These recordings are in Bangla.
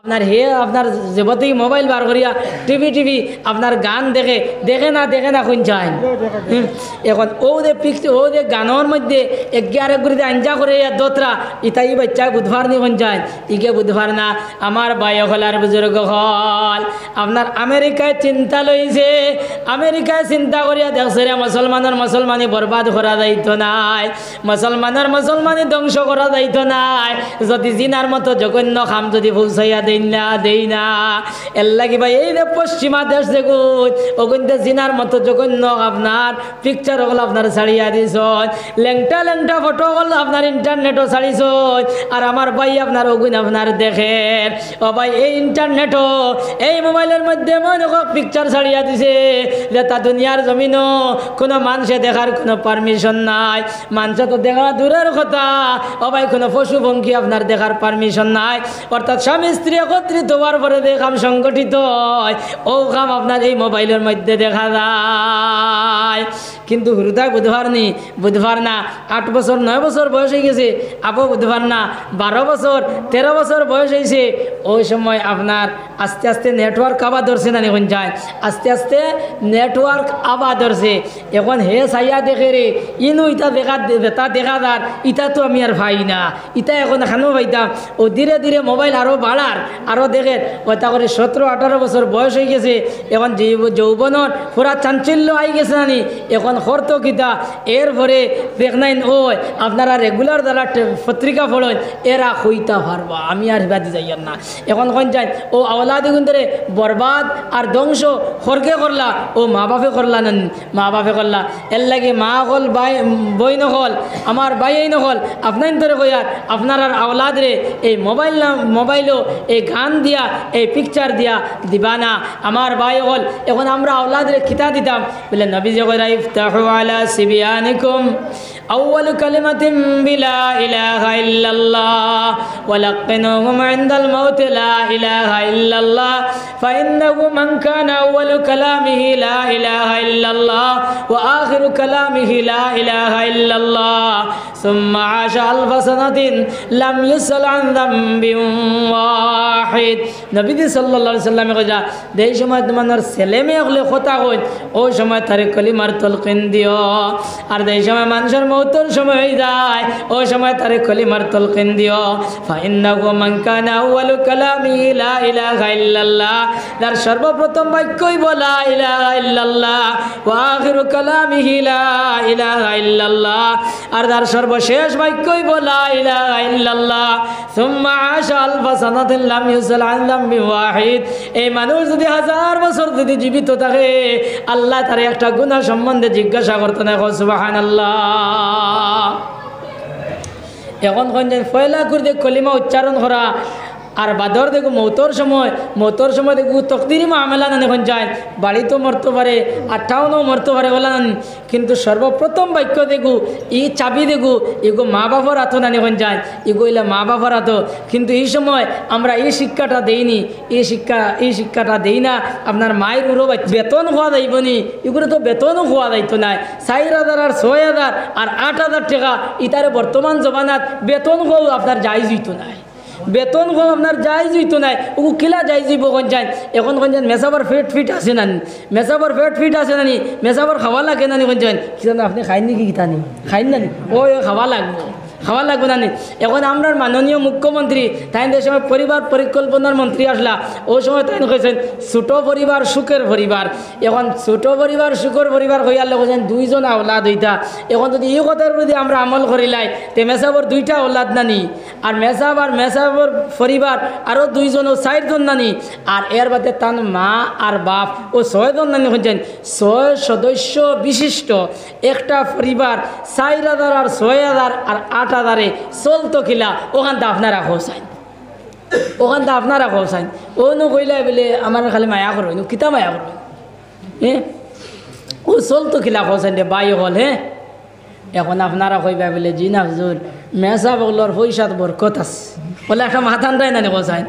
আপনার হে আপনার জগতেই মোবাইল বার করিয়া টিভি আপনার গান দেখে না কোন চায় এখন ও যে গানের মধ্যে এগারে গুড়িতে আঞ্জা করে দোতরা ইতাই বাচ্চা বুধবার নি কোন চায় ইকে বুধবার না আমার বায়ক হল আর বুজুর্গ হল আপনার আমেরিকায় চিন্তা লইছে আমেরিকায় চিন্তা করিয়া দেখছে রে মুসলমানি বরবাদ করা যাইতো নাই মুসলমানি ধ্বংস করা যাইতো নাই যদি জিনার মতো জঘন্য খাম যদি পৌঁছাইয়া দেই না এর লাগি ভাই এই যে পশ্চিমা দেশ দেখুন ওগুনতে জিনার মতো জঘন্য আপনার পিকচার হল আপনার ছাড়িয়া দিছ লেংটা ফটো হল আপনার ইন্টারনেটও ছাড়িছ আর আমার ভাই আপনার ওগুন আপনার দেখেন ও ভাই এই ইন্টারনেটও এই মোবাইলের মধ্যে মনে পিকচার ছাড়িয়া দিছে যে তা দুনিয়ার জমিনও কোনো মানুষে দেখার কোনো পারমিশন নাই মানুষে তো দেখা দূরের কথা ও ভাই কোনো পশু পঙ্খী আপনার দেখার পারমিশন নাই অর্থাৎ স্বামী স্ত্রী একত্রিত হওয়ার পরে যে কাম সংগঠিত হয় ও কাম আপনার এই মোবাইলের মধ্যে দেখা যায় কিন্তু হুরুদায় বুধবার না 8 বছর 9 বছর বয়স হয়ে গেছে আপো বুধবার না 12 বছর 13 বছর বয়স হয়েছে ওই সময় আপনার আস্তে আস্তে নেটওয়ার্ক আবার ধরছে না এখন যায় আস্তে আস্তে নেটওয়ার্ক আবার ধরছে এখন হে সাইয়া দেখে রে ইনু ইটা দেখা যার ইটা তো আমি আর ভাই না ইটা এখন এখানেও ভাইতাম ও ধীরে ধীরে মোবাইল আরও বাড়ার আরও দেখেন ওটা করে 17-18 বছর বয়স হয়ে গেছে এখন যৌবনের পুরা চাঞ্চল্য আই গেছে নানি এখন হরত কিতা এরপরে দেখনাইন ওই আপনারা রেগুলার দ্বারা পত্রিকা পড়েন এরা হইতা পারবা আমি আর বাদি যাইয়ার না এখন কোন যাই ও আওলাদি গুন্দরে বরবাদ আর ধ্বংস হরকে করলা ও মা বাপে করলা না মা বাপে করলা এর লাগে মা হল বই নহল আমার ভাই নহল আপনার ধরে কইয়ার আপনার আর আওলাদ রে এই মোবাইলও এই গান দিয়া এই পিকচার দিয়া দিবা না আমার ভাই হল এখন আমরা আওলাদরে খিতা দিতাম বলে নবী জগরা ইফতাহু আলা সিবিয়ানিকুম أول كلمة بلا إله إلا الله ولقنوهم عند الموت لا إله إلا الله فإنه من كان أول كلامه لا إله إلا الله وآخر كلامه لا إله إلا الله ثم عاش 1000 سنة لم يسأل عن ذنب واحد نبي صلى الله عليه وسلم قال দেই সময় তোমার ছেলে মেয়ে হলে কথা কই ওই সময় তারে কলিমার তলকিন দিও আর দেই সময় মানুষের মৌতের সময় হয়ে যায় ওই সময় তারে কলিমার তলকিন দিও ফাইন্নাহু মান কানা আউয়ালু কালামি লা ইলাহা ইল্লাল্লাহ তার সর্বপ্রথম বাক্যই বলা ইলাহা ইল্লাল্লাহ ওয়া আখিরু কালামিহি লা ইলাহা ইল্লাল্লাহ আর তার সর্বশেষ বাক্যই বলা ইলাহা ইল্লাল্লাহ সুম্মা আশা আলফা সানাতিন লাম ইউসাল আন যামবি ওয়াহিদ এই মানুষ যদি 1000 বছর যদি জীবিত থাকে আল্লাহ তার একটা গুনাহ সম্বন্ধে জিজ্ঞাসা করতে না সুবহানাল্লাহ এখন কোন পয়লা করে কলিমা উচ্চারণ করা আর বাদর দেখো মৌতর সময় দেখো তকদিরি মামলা না এখন যায় বাড়ি তো মরতে পারে 58 মরতে পারে বলা না কিন্তু সর্বপ্রথম বাক্য দেখো এই চাবি দেখো এগো মা বাবার হাত না এখন যায় এগো এলা মা বাবার হাত কিন্তু এই সময় আমরা এই শিক্ষাটা দেইনি এই শিক্ষাটা দেই না আপনার মায়ের উড়ো বেতন হওয়া যাইব নি এগুলো তো বেতনও হওয়া যাইতো না 4000 আর 6000 আর 8000 টাকা ইতারে বর্তমান জমানাত বেতন হওয়া আপনার জায়জ হইতো না বেতন কম আপনার যাই জুইতো নাই ও কিলা যাই যাইব কোন যাই এখন কোন যান মেসাবার ফিট আছে না মেসাবার ফিট আছে না মেসাবার খাওয়া লাগে না কোন যাই কি আপনি খাইন নাকি কিতা নি খাইন না ওই খাওয়া লাগবে না এখন আমরা মাননীয় মুখ্যমন্ত্রী তাই যে সময় পরিবার পরিকল্পনার মন্ত্রী আসলা ওই সময় তাই কেছেন ছোট পরিবার সুখের পরিবার এখন ছোট পরিবার সুখের পরিবার হইয়ার কেছেন 2 জন আওলাদ হইতা এখন যদি এই কথার প্রতি আমরা আমল করিলাই তে মেসাবর 2টা আওলাদ নানি আর মেসাবর পরিবার আরও 2 জন ও 4 জন নানি আর এর বাদে তান মা আর বাপ ও 6 জন নানি হচ্ছেন 6 সদস্য বিশিষ্ট একটা পরিবার 4000 আর 6000 আর 8000 চলতো কিলা ওখানটা আপনারা খোঁসাইন ও নো কইলাই বলে আমার খালি মায়া করবেন কিতা মায়া করবেন ও চলতো কিলা খোঁসাইন রে বাই হল এখন আপনারা কইবা বলে জি না হুজুর মেসা বগলর পয়সাত বরকত আছে বলে একটা মাথান রায় না খোঁসাইন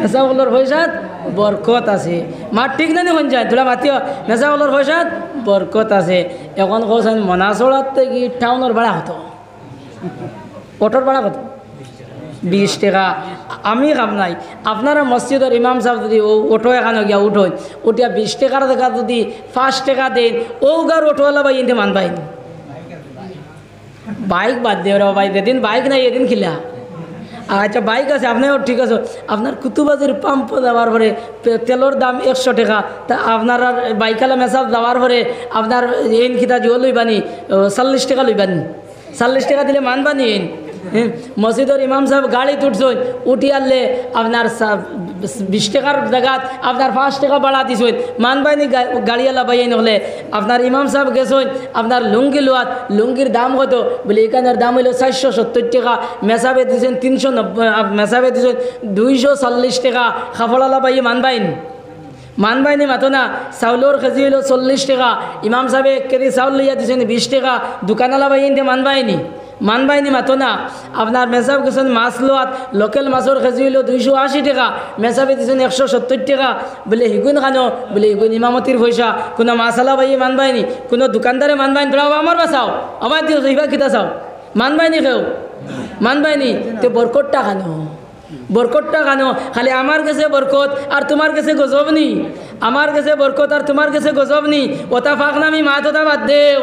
মেসা বগলর পয়সাত বরকত আছে মার ঠিক না হন যায় তোলা মাতিও মেসা বগলর পয়সাত বরকত আছে এখন খোঁসাইন মনাচড়াতে কি টাউনের ভাড়া হতো অটোর ভাড়া কত 20 টাকা আমি খাম নাই আপনারা মসজিদের ইমাম সাহেব যদি ও অটো এখানে গিয়া উঠোয় উঠিয়া 20 টাকার দেখা যদি 5 টাকা দেন ও গার অটোওয়ালা ভাই এনতে মান পাইন বাইক বাদ দিয়ে ওরা ভাই যেদিন বাইক নাই এদিন খিলা আচ্ছা বাইক আছে আপনিও ঠিক আছে আপনার কুতুবাজির পাম্প যাওয়ার পরে তেলের দাম 100 টাকা তা আপনার বাইকালা মেসাজ যাওয়ার পরে আপনার এন খিতা জিও লইবানি 40 টাকা লইবানি 40 টাকা দিলে মানবানি মসজিদের ইমাম সাহেব গাড়ি উঠছেন উঠি আনলে আপনার 20 টাকার জায়গাত আপনার 5 টাকা বাড়া দিছেন মানবাইনি গাড়িওয়ালা বাইন হলে আপনার ইমাম সাহেব গেছেন আপনার লুঙ্গি লোয়াত লুঙ্গির দাম কত বলে এখানের দাম হইল 470 টাকা মেসাবে দিয়েছেন 390 মেসাবে দিয়েছেন 240 টাকা খাফড়ালা বাই মানবাইনি মাতো না চাউলের কেজি হইল 40 টাকা ইমাম সাহেব কেজি চাউল লইয়া দিয়েছেন 20 টাকা দোকানওয়ালা বাই মানবাইনি মাতো না আপনার মেসাব গেছেন মাছ লোয়াত লোকেল মাছের কেজি হইল 280 টাকা মেসাবে দিয়েছেন 170 টাকা বলে হিগুন খানো বলে হিগুন ইমামতির পয়সা কোনো মাছালা ভাই মানবাইনি কোনো দোকানদারে মানবাইনি তোরা আমার বাসাও আমার দিও ইবা কিতা চাও মানবাইনি কেউ মানবাইনি তো বরকটটা খানো খালি আমার কাছে বরকত আর তোমার কাছে গজব নি আমার কাছে বরকত আর তোমার কাছে গজব নি ওটা ফাঁকনামি মাত ওটা বাদ দেও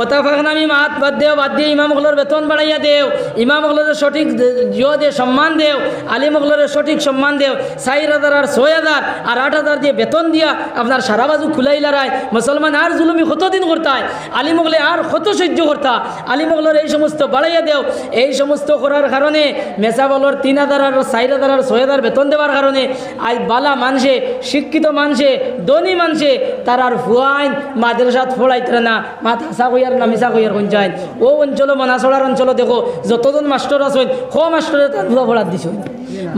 ওটা ফাঁকনামি মাত বাদ দিয়ে ইমামগুলোর বেতন বাড়াইয়া দেও ইমামগুলোর সঠিক জিও দে সম্মান দেও আলিমগুলোর সঠিক সম্মান দেও 4,000 আর 6,000 আর 8,000 দিয়ে বেতন দিয়া আপনার সারা বাজু খুলাই লড়াই মুসলমান আর জুলুমি কতদিন করতায় আলিমগুলো আর কত সহ্য করতা আলিমগুলোর এই সমস্ত বাড়াইয়া দেও এই সমস্ত করার কারণে মেসাবলর 3,000 আর 4,000 আর 6,000 বেতন দেওয়ার কারণে আজ বালা মানুষে শিক্ষিত মানুষে ধনী মানুষে তার আর ফুয়াইন মাদ্রাসাত পড়াইতে না মাত হাসা কইয়ার না মিশা কইয়ার কোন যায় ও অঞ্চল মনাসড়ার অঞ্চল দেখো যতজন মাস্টার আছেন মাস্টরে তান ভুয়া পড়াত দিছ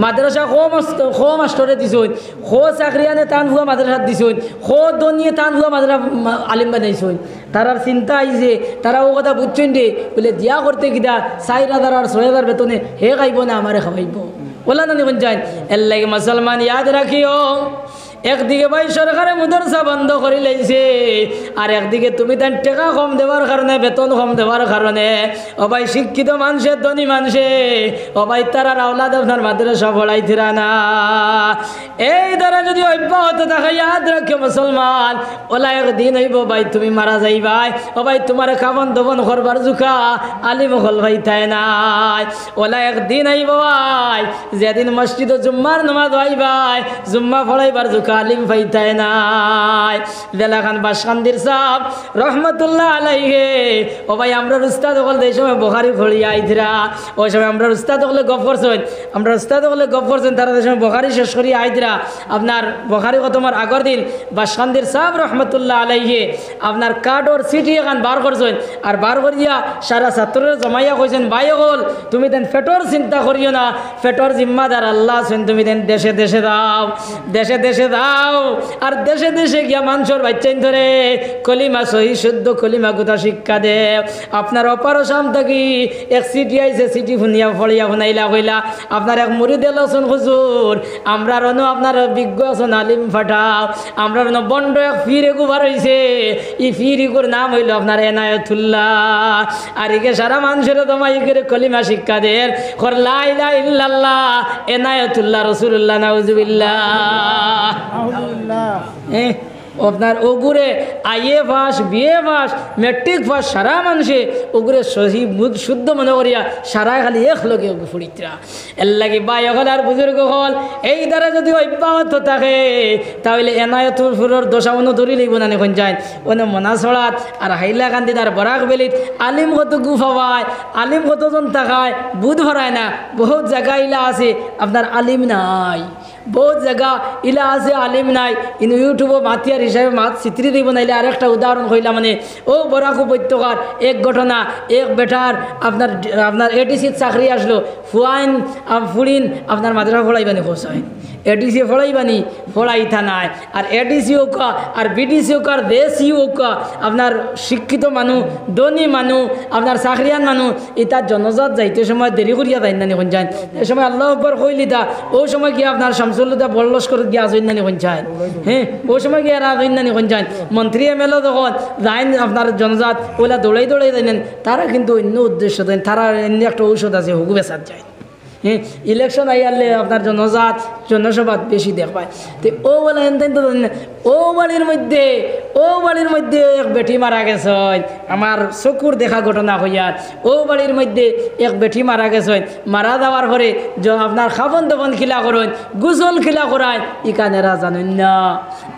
মাদ্রাসা মাস্টরে দিছ চাকরিয়ানে তান ভুয়া মাদ্রাসাত দিছ দনিয়ে তান ভুয়া মাদ্রাসা আলিম বানাইছ তারার চিন্তা আইছে তারা ও কথা বুঝছেন দে বলে দিয়া করতে কিনা 4,000 আর 6,000 বেতনে হে খাইব না আমারে খাওয়াইব ওলা না নিবেন যায় এর লাগে মুসলমান ইয়াদ রাখিও একদিকে ভাই সরকারে মাদ্রাসা বন্ধ করে লাইছে আর একদিকে তুমি তার টাকা কম দেওয়ার কারণে বেতন কম দেওয়ার কারণে ও ভাই শিক্ষিত মানুষের ধনী মানুষে ও ভাই তারা আওলাদ আপনার মাদ্রাসা পড়াইছিরা না এই দ্বারা যদি অব্যাহত থাকে ইয়াদ রাখো মুসলমান ওলা একদিন হইব ভাই তুমি মারা যাইবাই ও ভাই তোমার খাবন দবন করবার জুকা আলিম হল ভাই তাই নাই ওলা একদিন হইব ভাই যেদিন মসজিদ জুম্মার নামাজ হইবাই জুম্মা পড়াইবার জুকা আলিম ফাইতায় নাই বেলাখান বাসকান্দির সাহ রহমতুল্লাহ আলাইহে ও ভাই আমরা উস্তাদ হল এই সময় বুখারী খড়িয়া আইছিরা ওই সময় আমরা উস্তাদ হলে গপ করছেন তারা এই সময় বুখারী শেষ করিয়া আইছিরা আপনার বুখারী খতমের আগের দিন বাসকান্দির সাহ রহমতুল্লাহ আলাইহে আপনার কার্ড ওর সিটি এখন বার করছেন আর বার করিয়া সারা ছাত্রের জমাইয়া কইছেন ভাই হল তুমি দেন ফেটর চিন্তা করিও না ফেটর জিম্মাদার আল্লাহ আছেন তুমি দেন দেশে দেশে দাও আর দেশে দেশে গিয়া মানুষের বাচ্চাইন ধরে কলিমা সহি শুদ্ধ কলিমা কথা শিক্ষা দে আপনার অপারেশন থাকি এক সিটি আইছে সিটি শুনিয়া ফড়িয়া শুনাইলা কইলা আপনার এক মুরিদ এলসন হুজুর আমরা রনো আপনার বিজ্ঞ আছেন আলিম ফাটাও আমরা রনো বন্ড এক ফির এগুবার হইছে ই ফির ইগুর নাম হইল আপনার এনায়েতুল্লাহ আর ইকে সারা মানুষের তোমায় করে কলিমা শিক্ষা দেন কর লা ইলাহা ইল্লাল্লাহ এনায়েতুল্লাহ রাসূলুল্লাহ নাউজুবিল্লাহ আপনার ওগুরে IA pass BA pass matric pass সারা মানুষে ওগুরে সহি শুদ্ধ মনে করিয়া সারা খালি এক লগে ফুড়িতরা এর লাগে বাই হল আর বুজুর্গ হল এই দ্বারা যদি অব্যাহত থাকে তাহলে এনায়তুর দশা মনে ধরি লিখব না এখন যায় ওনে মনাছড়াত আর হাইলাকান্দি তার বরাক বেলিত আলিম কত গুফাবায় আলিম কতজন থাকায় বুধ ভরায় না বহুত জায়গা ইলা আছে আপনার আলিম নাই বহুত জায়গা ইলা আছে আলিম নাই কিন্তু ইউটিউবে মাতিয়ার হিসাবে মাত চিত্রি দিব নাইলে আর একটা উদাহরণ কইলা মানে ও বরাক উপত্যকার এক ঘটনা এক বেটার আপনার এডিসির চাকরি আসলো ফুড়িন আপনার মাদ্রাসা ফড়াইবানি খোঁচায় এডিসি ফড়াইবানি ফড়াইতা নাই আর এডিসি হোক আর বিডিসি হোক আর দেশি হোক আপনার শিক্ষিত মানুষ ধনী মানুষ আপনার চাকরিয়ান মানুষ ইতার জনজাত যাইতে সময় দেরি করিয়া যাই না নিখন যায় এই সময় আল্লাহ আকবর কইলিতা ওই সময় গিয়ে আপনার শামসুল্লাহ বল্লস করে গিয়া আসেন না নিখন যায় হ্যাঁ ওই সময় গিয়ে আসেন না নিখন যায় মন্ত্রী এমএলএ যখন যাইন আপনার জনজাত ওইলা দৌড়াই যাইনেন তারা কিন্তু অন্য উদ্দেশ্য দেন তারা এমনি একটা ঔষধ আছে হুগু বেসার যায় হ্যাঁ ইলেকশন আইয়ালে আপনার জনজাত জনসভা বেশি দেখবায় তো ও বলে এনতেন তো ও বাড়ির মধ্যে এক বেটি মারা গেছে আমার চকুর দেখা ঘটনা হইয়ার ও বাড়ির মধ্যে এক বেটি মারা গেছে মারা যাওয়ার পরে আপনার খাবন দবন খিলা করেন গুসল খিলা করায় ইকানেরা জানেন না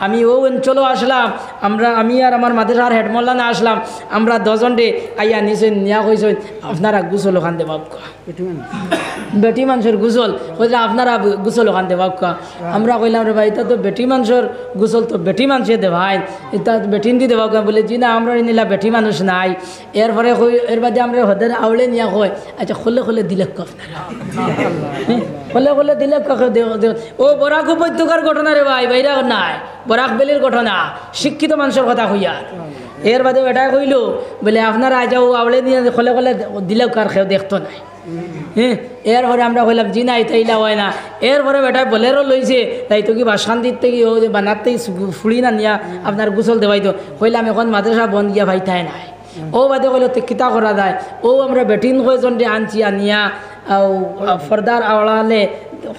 আমি ও অঞ্চলও আসলাম আমি আর আমার মাদ্রাসার হেডমোল্লানা আসলাম আমরা 10 জনে আইয়া নিছেন নিয়া কইছেন আপনারা গুসল ওখান দেবাব বেটি মানুষের গুসল কইলে আপনারা গুসল ওখান দেবাব আমরা কইলাম রে ভাই এটা তো বেটি মানুষের গুসল তো বেটি মানুষে দে ভাই এটা বেটিন দি দেবাব বলে জি না আমরা নিলা বেটি মানুষ নাই এরপরে এর বাদে আমরা হদের আউলে নিয়া কই আচ্ছা খুলে দিলে খুলে দিলে ও বরাক উপত্যকার ঘটনা রে ভাই বাইরা নাই বরাক বেলির ঘটনা শিক্ষিত মানুষের কথা হইয়া এর বাদে এটা কইল বলে আপনারা যাও আউলে নিয়ে খোলে দিলে কার খেয়ে দেখতো নাই হ্যাঁ এরপরে আমরা কইলাম জি না এটা ইলা হয় না এরপরে বেটা বলেরও লইছে তাই তো কি বাসান্তির থেকে ও বানার থেকে ফুড়ি না নিয়া আপনার গুসল দেওয়াইতো কইলাম এখন মাদ্রাসা বন্ধ গিয়া ভাইতাই নাই ও বাদে কইল কিতা করা যায় ও আমরা বেটিন কয়জন আনছি আনিয়া ফর্দার আওড়ালে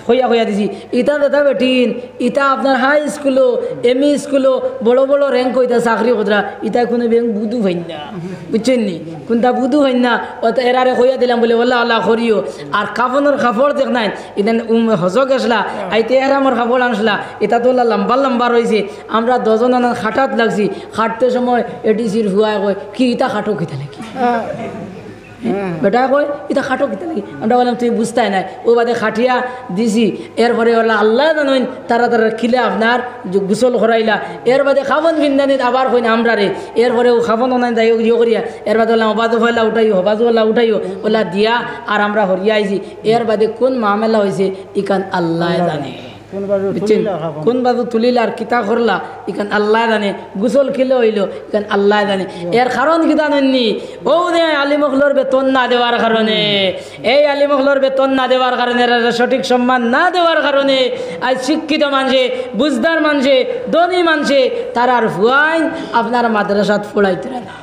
হইয়া দিছি ইটা দাদা বেটিন ইটা আপনার হাই স্কুলও এমই স্কুলও বড় বড় র্যাঙ্ক হইতা চাকরি কতরা ইটা কোনো ব্যাংক বুধু হইন না বুঝছেন নি কোনটা বুধু হইন না অত এরারে হইয়া দিলাম বলে ওল্লা আল্লাহ করিও আর কাপড়ের কাপড় দেখ নাই ইদেন হজক আসলা আইতে এরামর কাপড় আনসলা এটা তো লম্বা রয়েছে আমরা 10 জন খাটাত লাগছি খাটতে সময় এডিসির হুয়ায় কয় কি ইটা খাটো কিতা নাকি বেটা কয় এটা খাটো কিতা নাকি আমরা বললাম তুই বুঝতাই নাই ও বাদে খাটিয়া দিছি এরপরে ওলা আল্লাহ জানেন তারা খিলে আপনার গোসল করাইলা এর বাদে খাবন বিন্দানিত আবার কইন আমরা রে এরপরে ও খাবন অনাই যাই ইয়ে করিয়া এর বাদে বললাম হবাজু ফয়লা উঠাইও হবাজুল্লাহ উঠাইও ওলা দিয়া আর আমরা হরিয়া আইছি এর বাদে কোন মামেলা হয়েছে ইকান আল্লাহ জানে কোন বাজু তুলিল আর কিতা করলা ইখান আল্লাহ জানে গুসল খিলে হইল ইখান আল্লাহ জানে এর কারণ কিতা নেননি ও দে আলিমখলোর বেতন না দেওয়ার কারণে এই আলিমখলোর বেতন না দেওয়ার কারণে সঠিক সম্মান না দেওয়ার কারণে আজ শিক্ষিত মানুষে বুঝদার মানুষে ধনী মানুষে তারার হুয়াইন আপনার মাদ্রাসাত পড়াইতে না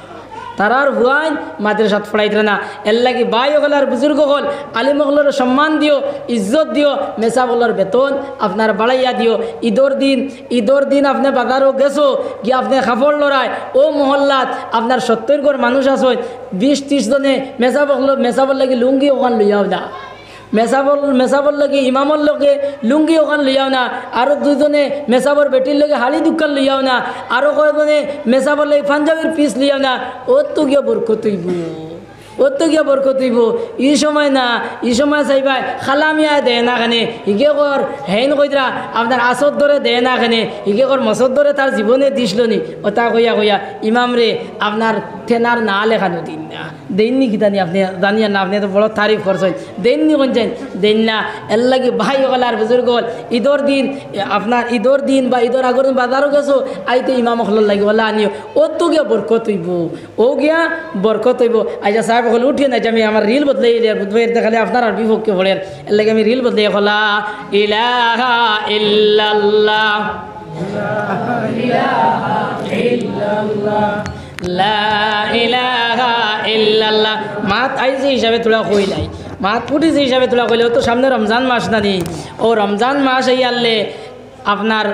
তারার হুয়াইন মাদ্রাসাত পড়াইতে না এর লাগি ভাই হল আর বুজুর্গ হল আলিমহলের সম্মান দিও ইজ্জত দিও মেসাবলের বেতন আপনার বাড়াইয়া দিও ঈদর দিন আপনি বাজারও গেছো গিয়ে আপনি কাপড় লড়াই ও মহল্লাত আপনার 70 ঘর মানুষ আসো 20-30 জনে মেসাবল লাগি লুঙ্গি ওখান লইয়াও না মেসাবর লগে ইমামর লগে লুঙ্গি ওখান লইয়াও না আরও 2 জনে মেসাবর বেটির লগে হালি দুকান লইয়াও না আরও কয়েকজনে মেসাবর লগে পাঞ্জাবির পিস লইয়াও না ওর তো গিয়া বরকত হইব ই সময় চাইবা খালামিয়া দেয় না খানে হিগে কর হেন কইরা আপনার আসর ধরে দেয় না খানে হিগে কর মসর ধরে তার জীবনে দিছিল নি ওটা কইয়া ইমাম রে আপনার থেনার না লেখানো দিন না দেননি কিতানি আপনি জানিয়া না আপনি তো বড় তারিফ করছেন দেননি কোন চাই দেন না এর লাগে ভাই হল আর বুজুর্গ হল ঈদর দিন বা ঈদর আগর দিন বাজারও গেছো আইতে ইমাম হল লাগে ওলা আনিও ও তো গিয়া বরকত হইব আচ্ছা সাহেব হল উঠিয়ে না আমি আমার রিল বদলাই বুধবার দেখালে আপনার আর বিপক্ষে পড়েন এর লাগে আমি রিল বদলাই হলা ইলাহা ইল্লাল্লাহ লা ইলাহা ইল্লাল্লাহ মাত আইছে হিসাবে তোলা কইলাই মাত ফুটিছে হিসাবে তোলা কইলে তো সামনে রমজান মাস না নি ও রমজান মাস আইয়ালে আপনার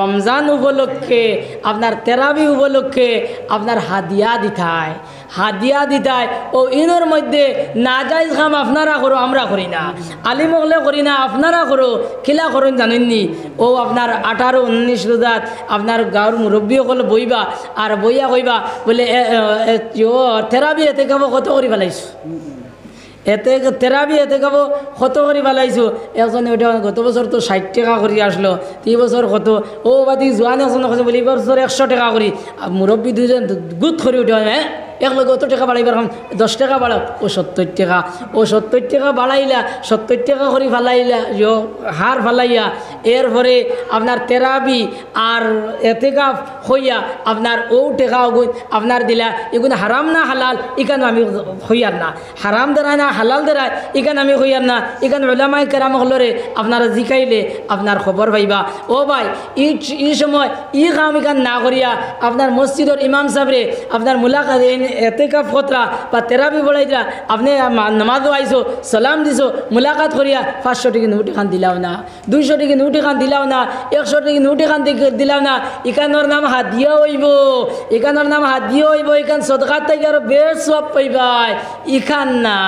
রমজান উপলক্ষে আপনার তেরাবি উপলক্ষে আপনার হাদিয়া দিতায় ও ইনোর মধ্যে না যাইজ খাম আপনারা করো আমরা করি না আলিমগলে করি না আপনারা করো খিলা করুন জানেননি ও আপনার 18-19 রোজাত আপনার গাঁর মুরব্বী সকল বইবা আর বইয়া কইবা বলে তেরাবি এতে খাব কত করি পেলাইছো তেরাবি এতে খাব কত করে পেলাইছো একজনে ওটা গত বছর তো 60 টাকা করে আসলো 3 বছর কত ও বাদি জোয়ান একজনে কৈছে বলে এই বছর 100 টাকা করি মুরব্বী 2 জন গুট করে উঠে হ্যাঁ এক লগে কত টাকা বাড়াইবার 10 টাকা বাড়াও ও 70 টাকা বাড়াইলা 70 টাকা করে ফালাইলা হার ফালাইয়া এরপরে আপনার তেরাবি আর এতেকাফ হইয়া আপনার ও টাকা আপনার দিলা এগুলো হারাম না হালাল এখানে আমি হইয়ার না হারাম দেরায় না হালাল দেরায় এখানে আমি হইয়ার না এখানে ওলামায়ে কেরাম হলরে আপনারা জিকাইলে আপনার খবর পাইবা ও ভাই এই সময় কাম এখান না করিয়া আপনার মসজিদের ইমাম সাহেবরে আপনার মুলাকাত এতেকাফ খতরা বা তেরাবি বড়াইরা আপনি নামাজও আইসো সালাম দিছো মুলাকাত করিয়া 500 টাকা নোট খান দিলাও না 200 টাকা নোট খান দিলাও না 100 টাকা নোট খান দিলাও না ইকানোর নাম হাদিয়া হইব ইকানোর নাম হাদিয়া হইব ইকান সদকাত থেকে আরো বেশ সব পাইবাই ইখান না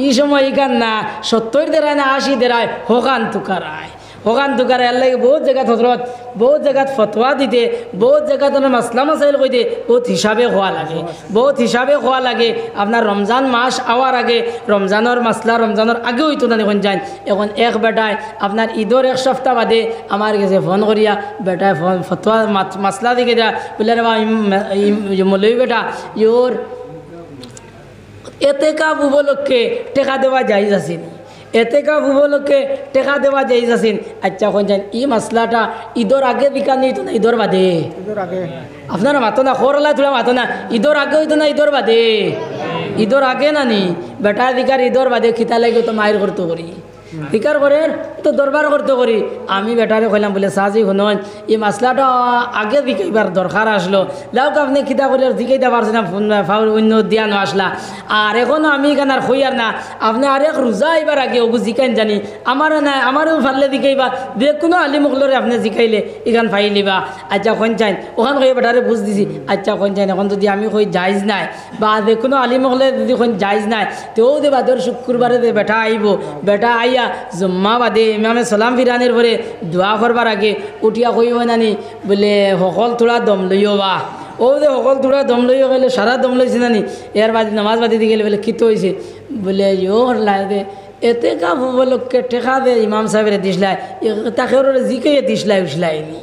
এই সময় ইখান না 70 দেরায় না 80 দেরায় হোগান তুকারায় হোগান তুকার আল্লাহ বহুত জায়গাত হজরত বহুত জায়গাত ফতোয়া দিতে বহুত জায়গাত মাসলা মাসাইল কইতে বহুত হিসাবে হওয়া লাগে বহুত হিসাবে হওয়া লাগে আপনার রমজান মাস আওয়ার আগে রমজানের মাসলা রমজানের আগে হইতো না দেখুন যান এখন এক বেটায় আপনার ঈদের এক সপ্তাহ বাদে আমার কাছে ফোন করিয়া বেটায় ফতোয়া মাসলা দিকে যা বলে রে মৌলবী বেটা ইয়োর এতেকাফ উপলক্ষে টেকা দেওয়া যাইজ আছে এতেকাফ উপলক্ষে টেকা দেওয়া যাইজ আছে আচ্ছা কোন যান এই মশলাটা ঈদের আগে বিকান হইতো না ঈদের বাদে আপনারা মাতো না খোরলা তোলা মাতো না ঈদের আগে হইতো না ঈদের বাদে ঈদের আগে না নি বেটা দিকার ঈদের বাদে খিতা লাগে তো মায়ের করতে করি ফিকার করেন তো দরবার করতে করি আমি বেটারে কইলাম বলে সাজি শুনুন এই মশলাটা আগে দিকেইবার দরকার আসলো লাউক আপনি খিতা করে দিকেইতে পারছেন না ফোন অন্য দিয়ানো আসলা আর এখনও আমি এখানে আর হইয়ার না আপনি আরেক রোজা এবার আগে ওগু জিকাইন জানি আমারও নাই আমারও ফারলে দিকেইবা যে কোনো আলি মুখলরে আপনি জিকাইলে এখান ফাই নিবা আচ্ছা কোন চাইন ওখান কই বেটারে বুঝ দিছি আচ্ছা কোন চাইন এখন যদি আমি কই জায়জ নাই বা যে কোনো আলি মুখলে যদি কোন জায়জ নাই তেও দে বাদর শুক্রবারে দে বেটা আইব বেটা আইয়া জুম্মা বাদে ইমামে সালাম ফিরানের পরে দোয়া করবার আগে উঠিয়া কইব নানি বলে সকল তোরা দম লইও বা ও যে সকল তোরা দম লইও গেলে সারা দম লইছে নানি এর বাদে নামাজ বাদি দিয়ে গেলে বলে কিতো হয়েছে বলে ইয়ো লাগে এতে কাপ উপলক্ষে টেকা দে ইমাম সাহেবের দিসলাই তাকে জিকে দিসলাই উসলাইনি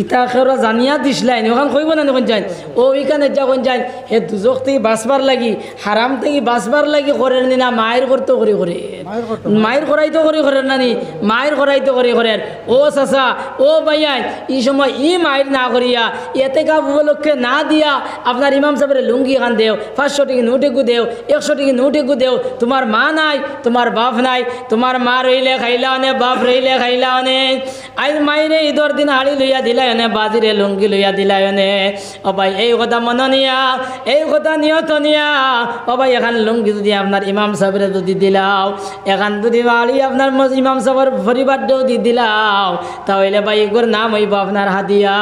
ইতা খেরা জানিয়া দিসলাই ওখান কইব না কোন যাই ও ওইখানে যা কোন যাই হে দুজক থেকে বাঁচবার লাগি হারাম থেকে বাঁচবার লাগি করেন না মায়ের করতে করে করে মায়ের করাইতো করে করেন নানি মায়ের করাইতো করে করেন ও চাচা ও ভাইয়াই এই সময় ই মায়ের না করিয়া এতে কাপ উপলক্ষে না দিয়া আপনার ইমাম সাহেবের লুঙ্গি খান দেও 500 টাকা নোটেকু দেও 100 টাকা নোটেকু দেও তোমার মা নাই তোমার বাপ নাই তোমার মা রইলে খাইলাও নে বাপ রইলে খাইলাও নে আজ মায়েরে ঈদর দিন হাড়ি লইয়া দিলা এনে বাজিরে লুঙ্গি লইয়া দিলাই এনে ও ভাই এই কথা মনে নিয়া এই কথা নিয়ত নিয়া ও ভাই এখান লুঙ্গি যদি আপনার ইমাম সাহেবের যদি দিলাও এখান যদি বাড়ি আপনার ইমাম সাহেবের পরিবারটাও দি দিলাও তাহলে ভাই এগুলোর নাম হইব আপনার হাদিয়া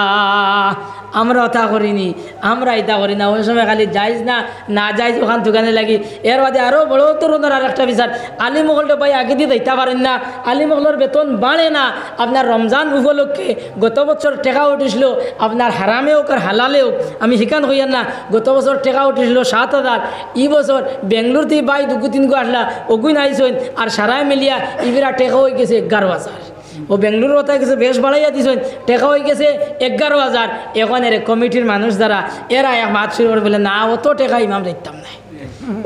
আমরা ওটা করিনি আমরা এটা করি না ওই সময় খালি যাইজ না না যাইজ ওখান দোকানে লাগি এর বাদে আরও বড় তরুণের আর একটা বিচার আলী মহলটা ভাই আগে দিয়ে দিতে পারেন না আলী মহলের বেতন বাড়ে না আপনার রমজান উপলক্ষে গত বছর টেকা উঠিছিল আপনার হারামে হোক আর হালালে হোক আমি শিকান হইয়ার না গত বছর টেকা উঠিছিল 7,000 এই বছর বেঙ্গলোর থেকে বাই 2-3 গো আসলা ওগুন আইসন আর সারাই মিলিয়া ইবিরা টেকা হয়ে গেছে 11,000 ও বেঙ্গলুরু ওটাই কিছু বেশ বাড়াইয়া দিছেন টেকা হয়ে গেছে 11,000 এখন এর কমিটির মানুষ যারা এরা এক মাত শুরু করে বলে না অত টেকা ইমাম দিতাম না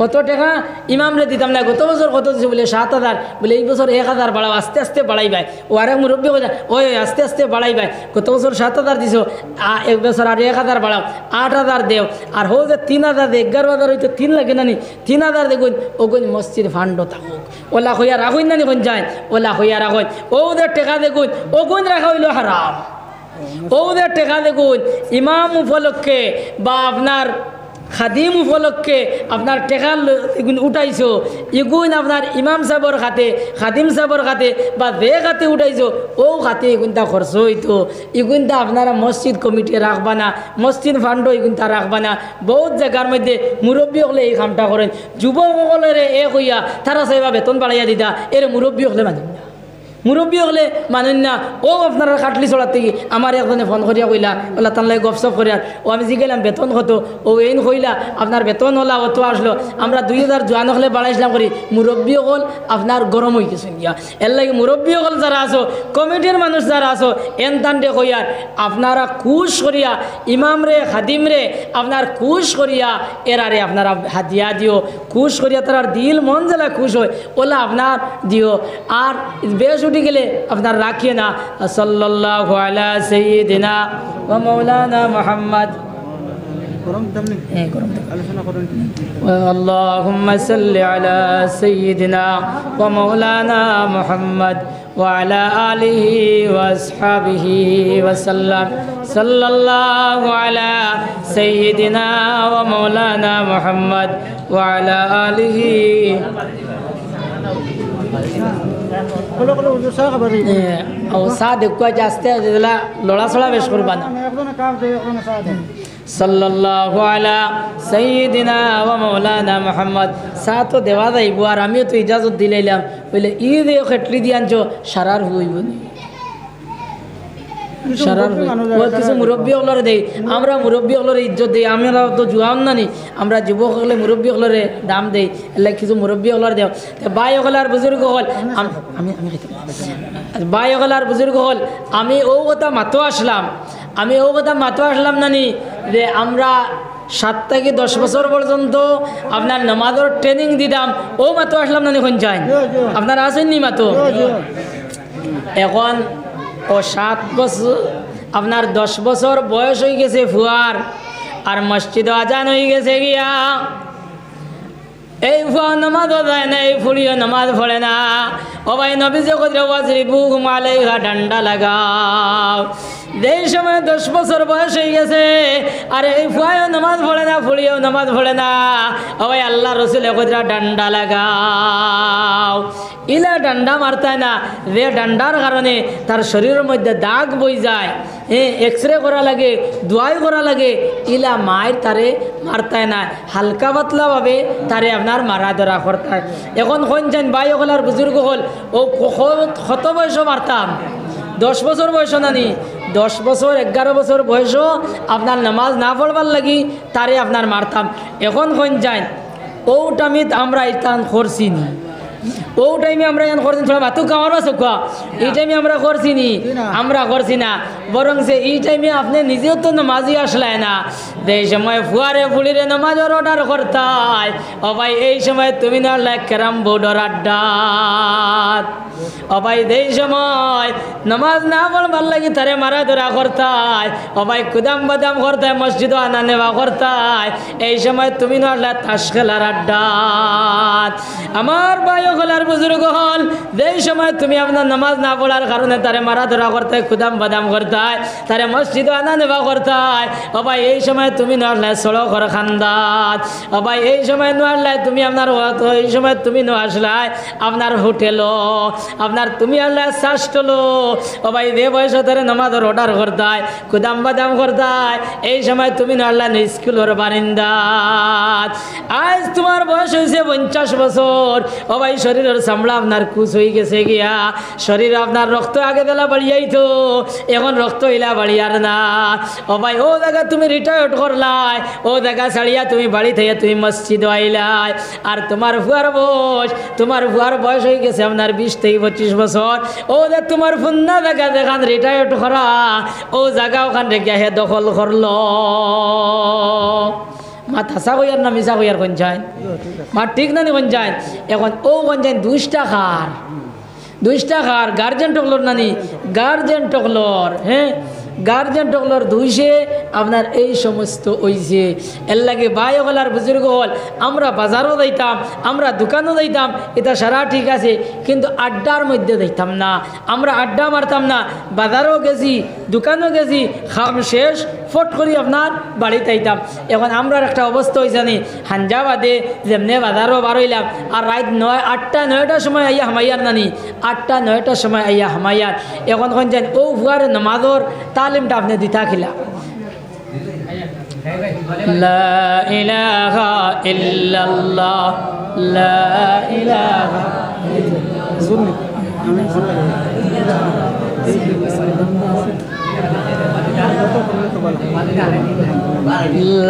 কত টাকা ইমামরে দিতাম না গত বছর কত দিছে বলে 7,000 বলে এই বছর 1,000 বাড়াও আস্তে আস্তে বাড়াইবাই ও আরেক মুরব্বী কথা ওই আস্তে আস্তে বাড়াইবাই গত বছর 7,000 দিছ এক বছর আর 1,000 বাড়াও 8,000 দেও আর হো যে 3,000 দে 11,000 হইতো 3 লাগে না নি 3,000 দেখুন ওগুন মসজিদ ফান্ড থাকুক ওলা হইয়া রাখুন না নি কোন যায় ওলা হইয়া রাখুন ওদের টাকা দেখুন ওগুন রাখা হইল হারাম ওদের টাকা দেখুন ইমাম উপলক্ষে বা আপনার খাদিম উপলক্ষে আপনার টেকা উঠাইছো ইগুন আপনার ইমাম সাহেবর খাতে খাদিম সাহেবর খাতে বা যে খাতে উঠাইছো ও খাতে এগুনটা খরচ হইতো এগুনটা আপনারা মসজিদ কমিটি রাখবা না মসজিদ ফান্ড এগুনটা রাখবা না বহুত জায়গার মধ্যে মুরব্বী হলে এই কামটা করেন যুবকসকলের এ হইয়া তারা সাহেবা বেতন বাড়াইয়া দিতা এর মুরব্বী হলে মানুষ না মুরব্বী হলে মানুষ না ও আপনারা কাটলি চড়ার থেকে আমার একজনে ফোন করিয়া কইলা ওলা তার লাগে গপসপ করিয়ার ও আমি জিগাইলাম বেতন কত ও এইন কইলা আপনার বেতন হলা অত আসলো আমরা 2,000 জোয়ান হলে বাড়াইছিলাম করি মুরব্বী হল আপনার গরম হয়ে গেছেন গিয়া এর লাগে মুরব্বী হল যারা আছো কমিটির মানুষ যারা আছো এন তান্ডে কইয়ার আপনারা খুশ করিয়া ইমামরে খাদিমরে আপনার খুশ করিয়া এরারে আপনারা হাতিয়া দিও খুশ করিয়া তার দিল মন জেলা খুশ হয় ওলা আপনার দিও আর বেশ উঠে গেলে আপনার রাখিয়ে না সাল্লাল্লাহু আলা সাইয়্যিদিনা ওয়া মাওলানা মুহাম্মদ اللهم صل على سيدنا ومولانا محمد وعلى آله وأصحابه وسلم صلى الله على سيدنا ومولانا محمد وعلى آله او صادق کو جاستے دلا لوڑا سڑا বেশ কুরবান সাল্লাল্লাহু আলা সাইয়্যিদিনা ওয়া মাওলানা মুহাম্মদ সাতো দেওয়া যাইব আর আমিও তো ইজাজত দিলাইলাম বলে ঈদ এ খেটলি দিয়ানছো সারার হইব নি সারার ও কিছু মুরব্বি হলরে দেই আমরা মুরব্বি হলরে ইজ্জত দেই আমরা তো জুয়ান নানি আমরা যুবক হলে মুরব্বি হলরে দাম দেই এলা কিছু মুরব্বি হলরে দেও ভাই হলার বুজুর্গ হল আমি ভাই হলার বুজুর্গ হল আমি ও কথা মাতো আসলাম নানি যে আমরা 7 থেকে 10 বছর পর্যন্ত আপনার নামাজের ট্রেনিং দিতাম ও মাতো আসলাম নানি কোন চাই আপনারা আসেননি মাতো এখন ও 7 বছর আপনার 10 বছর বয়স হয়ে গেছে ফুয়ার আর মসজিদে আজান হয়ে গেছে গিয়া এই ফুয়া নামাজও যায় না এই ফুড়িও নামাজ পড়ে না ও ভাই নবী যে কথা ওয়াজরিবু আলাইহা ডান্ডা লাগাও যেই সময় 10 বছর বয়স হয়ে গেছে আর এই ফুয়াও নামাজ পড়ে না ফুড়িও নামাজ পড়ে না ও ভাই আল্লাহ রসুল কথা ডান্ডা লাগাও ইলা ডান্ডা মারতায় না যে ডান্ডার কারণে তার শরীরের মধ্যে দাগ বই যায় এক্সরে করা লাগে দোয়াই করা লাগে ইলা মায়ের তারে মারতায় না হালকা পাতলাভাবে তারে আপনার মারা ধরা করতায় এখন কোন চান ভাই হলার বুজুর্গ হল ও কত বয়স মারতাম 10 বছর বয়স নানি 10 বছর 11 বছর বয়সও আপনার নামাজ না পড়বার লাগি তারে আপনার মারতাম এখন কোন চান ও টাইমে আমরা ইতান করছি নি ও টাইমে আমরা এখন করছি থোড়া বাতু কামার বাস এই টাইমে আমরা করছি নি আমরা করছি না বরং সে এই টাইমে আপনি নিজেও তো নামাজি আসলায় না এই সময় ফুয়ারে ফুলিরে নামাজের অর্ডার করতায় ও ভাই এই সময় তুমি না ক্যারাম বোর্ডর আড্ডা ও ভাই এই সময় নামাজ না পড়বার লাগি তারে মারা ধরা করতায় ও ভাই কুদাম বাদাম করতায় মসজিদও আনা নেওয়া করতায় এই সময় তুমি না তাস খেলার আড্ডা আমার ভাই হলার বুজুর্গ হল যেই সময় তুমি আপনার নামাজ না পড়ার কারণে তারে মারা ধরা করতায় কুদাম বাদাম করতায় তারে মসজিদও আনা নেওয়া করতায় ও ভাই এই সময় তুমি নড়লাই সড়কর খান্দাত ও ভাই এই সময় নড়লাই তুমি আপনার এই সময় তুমি নড়লাই আপনার হোটেলও আপনার তুমি আল্লাহ শাসলো ও ভাই যে বয়স ধরে নামাজের অর্ডার করতায় কুদাম বাদাম করতায় এই সময় তুমি নড়লাই স্কুলের বারিন্দাত আজ তোমার বয়স হয়েছে 50 বছর ও ভাই শরীরের চামড়া আপনার কুচ হয়ে গেছে গিয়া শরীরে আপনার রক্ত আগে দেলা বাড়িয়াই তো এখন রক্ত ইলা বাড়িয়ার না ও ভাই ও জায়গা তুমি রিটায়ার্ড করলাই ও জায়গা ছাড়িয়া তুমি বাড়ি থেকে তুমি মসজিদ আইলাই আর তোমার ফুয়ার বয়স হয়ে গেছে আপনার 20 থেকে 25 বছর ও যে তোমার ফুন্না জায়গা যেখান রিটায়ার্ড করা ও জায়গা ওখান রেখে হে দখল করলো মা থাসা কইয়ার না মিশা কইয়ার কোন যায় মা ঠিক না কোন যায় এখন ও কোন যায় 2 টাকার গার্জেন টকলর নানি গার্জেন টকলর গার্জেন টকলর 200 আপনার এই সমস্ত ওইছে এর লাগে ভাই হলার বুজুর্গ হল আমরা বাজারও যাইতাম আমরা দোকানও যাইতাম এটা সারা ঠিক আছে কিন্তু আড্ডার মধ্যে যাইতাম না আমরা আড্ডা মারতাম না বাজারও গেছি দোকানও গেছি খাম শেষ ফট করি আপনার বাড়িতে আইতাম এখন আমরা একটা অবস্থা হয়েছে নি হাঞ্জা বাদে যেমনি বাজারও বার হইলাম আর রাত 8টা 9টার সময় আইয়া হামাইয়ার নানি 8টা 9টার সময় আইয়া হামাইয়ার এখন কোন যান ও ফুয়ার নামাজর তালিমটা আপনি দিতা খিলা লা ইলাহা ইল্লাল্লাহ লা ইলাহা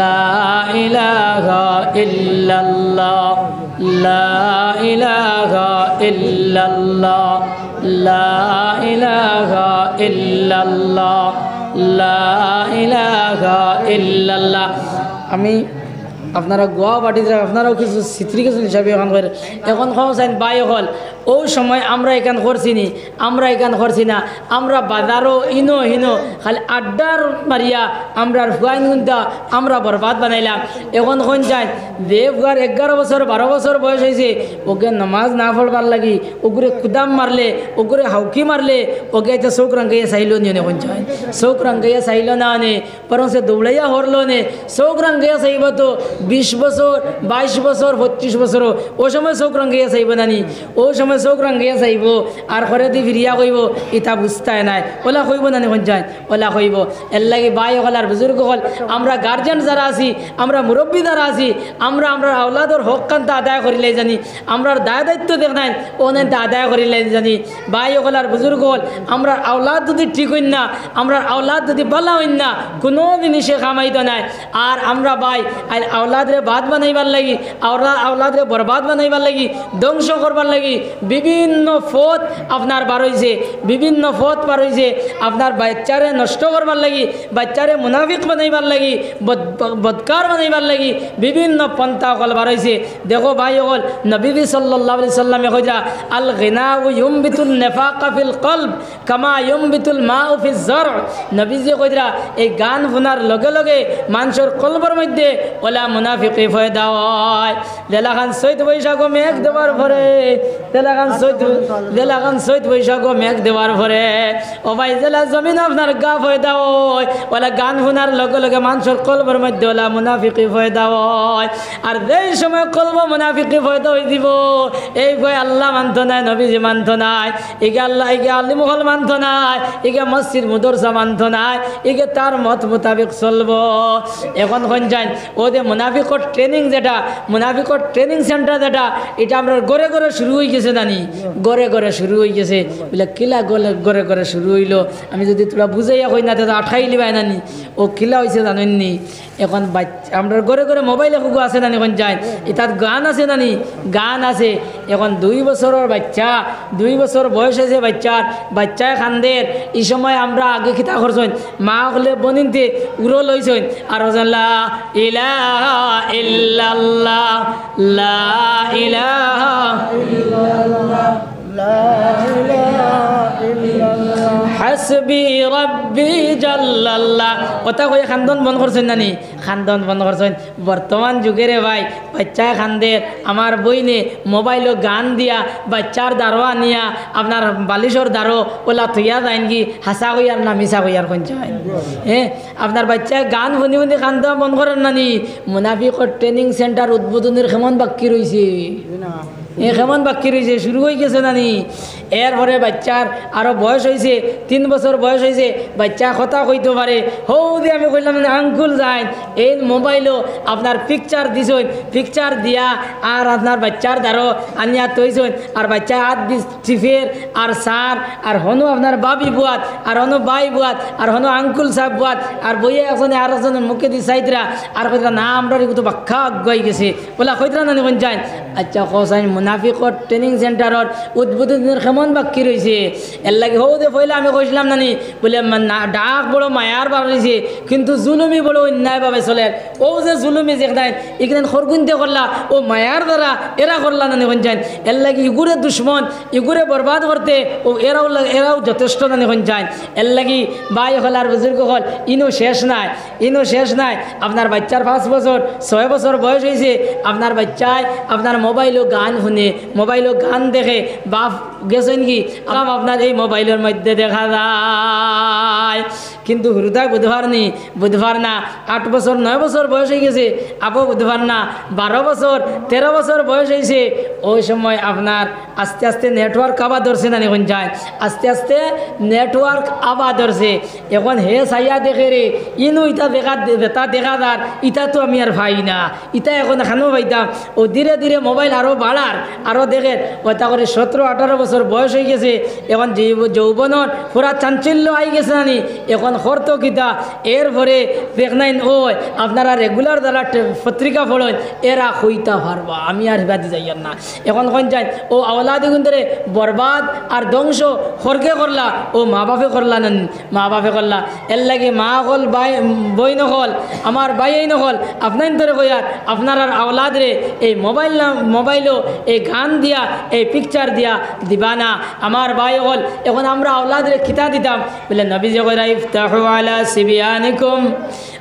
লা ইলাহা ইল্লাল্লাহ লা ইলাহা ইল্লাল্লাহ লা ইলাহা ইল্লাল্লাহ লা ইলাহা ইল্লাল্লাহ। আমি আপনারা গোয়া বাটিতে আপনারাও কিছু চিত্রিকেশন হিসাবে এখন করে এখন খাওয়াছেন বাই হল ও সময় আমরা এখান করছি নি আমরা এখান করছি না আমরা বাজারও ইনো হিনো খালি আড্ডার মারিয়া আমরা ফুয়াইন গুনতা আমরা বরবাদ বানাইলাম এখন কোন যাই দেবগার 11 বছর 12 বছর বয়স হয়েছে ওকে নামাজ না পড়বার লাগি ওগুরে কুদাম মারলে ওগুরে হাউকি মারলে ওকে এটা চোখ রাঙ্গাইয়া চাইল নিয়ে কোন যায় চোখ রাঙ্গাইয়া চাইল না নে বরং সে দৌড়াইয়া হরলো নে চোখ রাঙ্গাইয়া চাইব তো 20 বছর 22 বছর 25 বছর ও সময় চোখ রাঙ্গাইয়া চাইব নানি ও সময় চোখ রাঙ্গাইয়া চাইব আর ঘরে দি ফিরিয়া কইব ইটা বুঝতাই নাই ওলা কইব নানি কোন যায় ওলা কইব এর লাগে ভাই হল আর বুজুর্গ হল আমরা গার্জেন যারা আছি আমরা মুরব্বী যারা আছি আমরা আমরা আওলাদর হক কান্তা আদায় করিলে জানি আমরা দায় দায়িত্ব দেখ নাই ওনেনটা আদায় করিলে জানি ভাই হল আর বুজুর্গ হল আমরা আওলাদ যদি ঠিক হইন না আমরা আওলাদ যদি ভালো হইন না কোনো জিনিসে কামাইত নাই আর আমরা ভাই আওলাদরে বাদ বানাইবার লাগি আওলাদরে বরবাদ বানাইবার লাগি ধ্বংস করবার লাগি বিভিন্ন পথ আপনার বার হইছে বিভিন্ন পথ পার হইছে আপনার বাচ্চারে নষ্ট করবার লাগি বাচ্চারে মুনাফিক বানাইবার লাগি বদকার বানাইবার লাগি বিভিন্ন পন্থা কল বার হইছে দেখো ভাই হল নবী সাল্লাল্লাহু আলাইহি সাল্লামে কইরা আল গিনাউ ইউমবিতুন নিফাকা ফিল কলব কামা ইউমবিতুল মাউ ফিজ জারউ নবীজি কইরা এই গান শোনার লগে লগে মানুষের কলবের মধ্যে ওলা মুনাফিকি ফয়দা হয় দেলাখান চৈত বৈশাখ মেঘ দেওয়ার পরে দেলাখান চৈত বৈশাখ মেঘ দেওয়ার পরে ও ভাই জেলা জমিন আপনার গা ফয়দা হয় ওলা গান শোনার লগে লগে মানুষের কলবের মধ্যে ওলা মুনাফিকি ফয়দা হয় আর যেই সময় কলব মুনাফিকি ফয়দা হয়ে দিব এই কয় আল্লাহ মানত নাই নবীজি মানত নাই ইগে আল্লাহ ইগে আলী মুঘল মানত নাই ইগে মসজিদ মুদরসা মানত নাই ইগে তার মত মোতাবেক চলবো এখন কোন যান ওদের মুনাফিকর ট্রেনিং যেটা মুনাফিকর ট্রেনিং সেন্টার যেটা এটা আমরা গড়ে গড়ে শুরু হয়ে গেছে জানি গড়ে গড়ে শুরু হয়ে গেছে বলে কিলা গড়ে গড়ে শুরু হইলো আমি যদি তোরা বুঝাইয়া কই না তো আঠাই লিবাই নানি ও কিলা হয়েছে জানেননি এখন বাচ্চা আমরা গড়ে গড়ে মোবাইলে খুব আছে নানি এখন যাই তার গান আছে নানি গান আছে এখন 2 বছরের বাচ্চা 2 বছর বয়স হয়েছে বাচ্চায় খান্দের এই সময় আমরা আগে খিতা করছেন মা হলে বনিনতে উড়ো লইছেন আর লা ইলাহা ইল্লাল্লাহ লা ইলাহা ইল্লাল্লাহ লা ইলাহা ইল্লাল্লাহ হাসবি রাব্বি জাল্লাল্লাহ কথা কই খান্দন বন্ধ করছেন নানি খান্দন বন্ধ করছেন বর্তমান যুগের ভাই বাচ্চায় খান্দের আমার বইনে মোবাইলও গান দিয়া বাচ্চার দারোয়া নিয়া আপনার বালিশর দারো ওলা থইয়া যায়ন কি হাসা কইয়ার না মিশা কইয়ার কোন যায় হ্যাঁ আপনার বাচ্চায় গান শুনি শুনি খান্দা বন্ধ করেন নানি মুনাফিকর ট্রেনিং সেন্টার উদ্বোধনের কেমন বাক্যি রয়েছে কেমন বাক্যি রয়েছে শুরু হয়ে গেছে নানি এরপরে বাচ্চার আরও বয়স হয়েছে 3 বছর বয়স হয়েছে বাচ্চা কথা কইতে পারে হৌ দিয়ে আমি কইলাম আঙ্কুল যাই এই মোবাইলও আপনার পিকচার দিছেন পিকচার দিয়া আর আপনার বাচ্চার দ্বারো আনিয়া তৈছেন আর বাচ্চা হাত দিস চিফের আর সার আর হনু আপনার বাবি বুয়াত আর হনু বাই বুয়াত আর হনু আঙ্কুল সাহেব বুয়াত আর বইয়ে একজনে আর একজনের মুখে দি চাইতরা আর কইতরা না আমরা কিন্তু বাক্কা আগাই গেছে বলা কইতরা নানি কোন যাই আচ্ছা কসাইন মুনাফিকর ট্রেনিং সেন্টারর উদ্বোধনের কেমন বাক্যি রয়েছে এর লাগে হৌ দে পয়লা আমি কইছিলাম নানি বলে ডাক বড় মায়ার বার রয়েছে কিন্তু জুলুমি বড় অন্যায়ভাবে চলে ও যে জুলুমি যেখানে এখানে খরগুনতে করলা ও মায়ার দ্বারা এরা করলা নানি কোন যাই এর লাগে ইগুরে দুশ্মন ইগুরে বরবাদ করতে ও এরাও যথেষ্ট নানি কোন যাই এর লাগি বাই হল আর বুজুর্গ হল ইনো শেষ নাই আপনার বাচ্চার 5 বছর 6 বছর বয়স হয়েছে আপনার বাচ্চায় আপনার মোবাইলও গান শুনে মোবাইলও গান দেখে বাপ গেছেন কি আপনার এই মোবাইলের মধ্যে দেখা যায় কিন্তু হৃদয় বুধবার না 8 বছর 9 বছর বয়স হয়ে গেছে আপও বুধবার না 12 বছর 13 বছর বয়স হয়েছে ওই সময় আপনার আস্তে আস্তে নেটওয়ার্ক আবার ধরছে না এখন যায় আস্তে আস্তে নেটওয়ার্ক আবার ধরছে এখন হে সাইয়া দেখে রে ইনু ইটা দেখা যার ইটা তো আমি আর ভাই না ইটা এখন এখানেও পাইতাম ও ধীরে ধীরে মোবাইল আরও বাড়ার আরও দেখে ওটা করে 17-18 বছর বয়স হয়ে গেছে এখন যৌবনের পুরা চাঞ্চল্য আই গেছে নানি এখন হরতো কিতা এরপরে দেখনাইন ওই আপনারা রেগুলার যারা পত্রিকা পড়েন এরা হইতা পারবা আমি আর হিবাদি যাইয়ার না এখন কোন যাই ও আওলাদি গুন্দরে বরবাদ আর ধ্বংস হরকে করলা ও মা বাপে করলা না মা বাপে করলা এর লাগে মা হল বাই বই নহল আমার বাইই নহল আপনার ধরে কইয়ার আপনার আর আওলাদ রে এই মোবাইলও এই গান দিয়া এই পিকচার দিয়া দিবা না আমার ভাই হল এখন আমরা আওলাদ রে খিতা দিতাম বলে নবী যে কইরা ইফতাহু আলা সিবিয়ানিকুম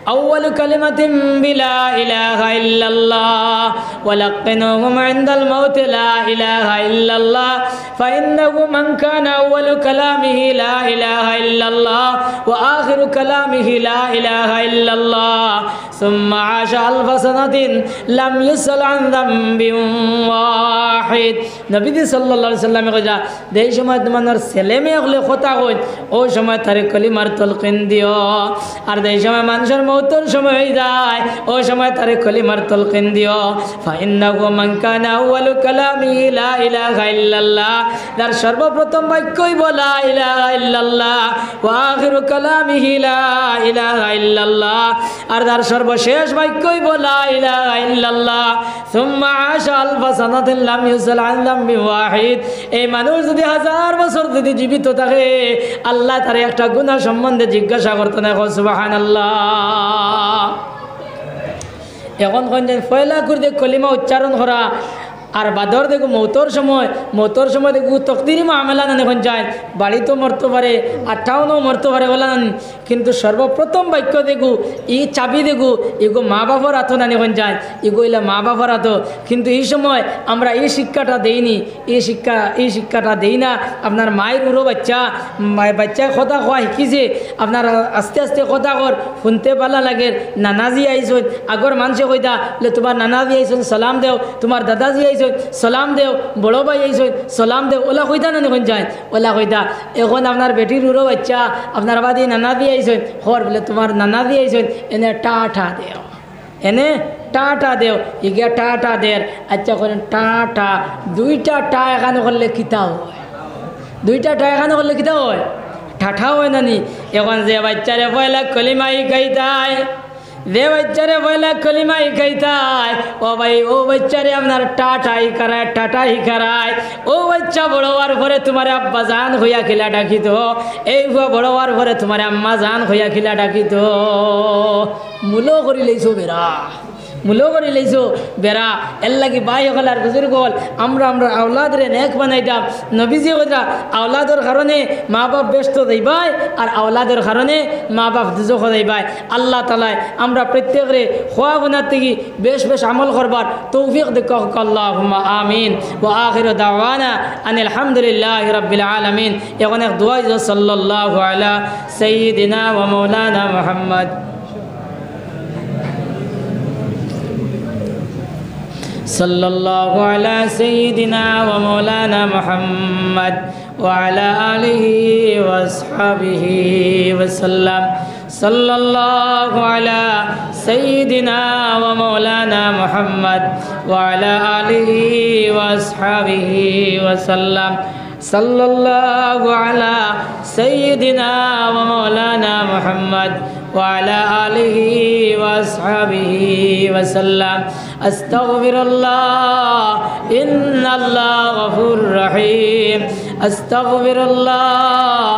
أول كلمة بلا إله إلا الله ولقنوهم عند الموت لا إله إلا الله فإنه من كان أول كلامه لا إله إلا الله وآخر كلامه لا إله إلا الله ثم عاش ألف سنة لم يسأل عن ذنب واحد نبي صلى الله عليه وسلم قال দেই সময় তোমার ছেলে মেয়ে হলে কথা কই ওই সময় তারে কলিমার তলকিন দিও আর দেই সময় মানুষের মৌতের সময় হয়ে যায় ওই সময় তারে কলিমার তলকিন দিও ফাইন্নাহু মান কানা আউয়ালু কালামি লা ইলাহা ইল্লাল্লাহ তার সর্বপ্রথম বাক্যই বলা ইলাহা ইল্লাল্লাহ ওয়া আখিরু কালামিহি লা ইলাহা ইল্লাল্লাহ আর তার সর্বশেষ বাক্যই বলা ইলাহা ইল্লাল্লাহ সুম্মা আশা আলফা সানাতিন লাম ইউসাল আন যামবি ওয়াহিদ এই মানুষ যদি 1000 বছর যদি জীবিত থাকে আল্লাহ তার একটা গুনাহ সম্বন্ধে জিজ্ঞাসা করতে না সুবহানাল্লাহ এখন কোন পয়লা করে কলিমা উচ্চারণ করা আর বাদর দেখো মৌতর সময় দেখো তকদিরি মামলা না এখন যায় বাড়ি তো মরতে পারে 58 মরতে পারে বলা না কিন্তু সর্বপ্রথম বাক্য দেখো এই চাবি দেখো এগো মা বাবার হাত না এখন যায় এগো এলা মা বাবার হাত কিন্তু এই সময় আমরা এই শিক্ষাটা দেইনি এই শিক্ষাটা দেই না আপনার মায়ের উড়ো বাচ্চায় কথা খোয়া শিখিছে আপনার আস্তে আস্তে কথা কর শুনতে পালা লাগে নানাজি আইসন আগর মানুষে কইতা বলে তোমার নানাজি আইসন সালাম দেও তোমার দাদাজি আইসন সালাম দেও বড় ভাই আইসন সালাম দেও ওলা কইতা না এখন যায় ওলা কইতা এখন আপনার বেটির উড়ো বাচ্চা আপনার বাদি নানাজি আইসন হর বলে তোমার নানাজি আইসন এনে টাটা দেও এনে টাটা দেও ইগিয়া টাটা দের আচ্ছা করেন টাটা দুইটা টা এখানে করলে কিতা হয় দুইটা টা এখানে করলে কিতা হয় ঠাঠা হয় নানি এখন যে বাচ্চারে পয়লা কলিমা শিখাইতায় যে বাচ্চারে পয়লা কলিমা শিখাইতায় ও ভাই ও বাচ্চারে আপনার টাটা শিখারায় ও বাচ্চা বড় হওয়ার পরে তোমার আব্বা জান হইয়া খিলা ডাকিত এই বড় হওয়ার পরে তোমার আম্মা জান হইয়া খিলা ডাকিত মূলো করি লইছো বেরা মূলো করে লইছো বেড়া এর লাগি ভাই হল আর বুজুর্গ হল আমরা আওলাদরে নেক বানাইতাম নবীজি কইরা আওলাদর কারণে মা বাপ ব্যস্ত দেইবাই আর আওলাদের কারণে মা বাপ দুজখ দেইবাই আল্লাহ তাআলা আমরা প্রত্যেকরে খোয়া গুনাহ থেকে বেশ আমল করবার তৌফিক দেখ আল্লাহুম্মা আমিন ওয়া আখিরু দাওয়ানা আনিল হামদুলিল্লাহি রাব্বিল আলামিন এখন এক দোয়া সাল্লাল্লাহু আলা সাইয়্যিদিনা ওয়া মাওলানা মুহাম্মদ صلى الله على سيدنا ومولانا محمد وعلى آله وأصحابه وسلم صلى الله على سيدنا ومولانا محمد وعلى آله وأصحابه وسلم صلى الله على سيدنا ومولانا محمد وعلى آله وأصحابه وسلم أستغفر الله إن الله غفور رحيم أستغفر الله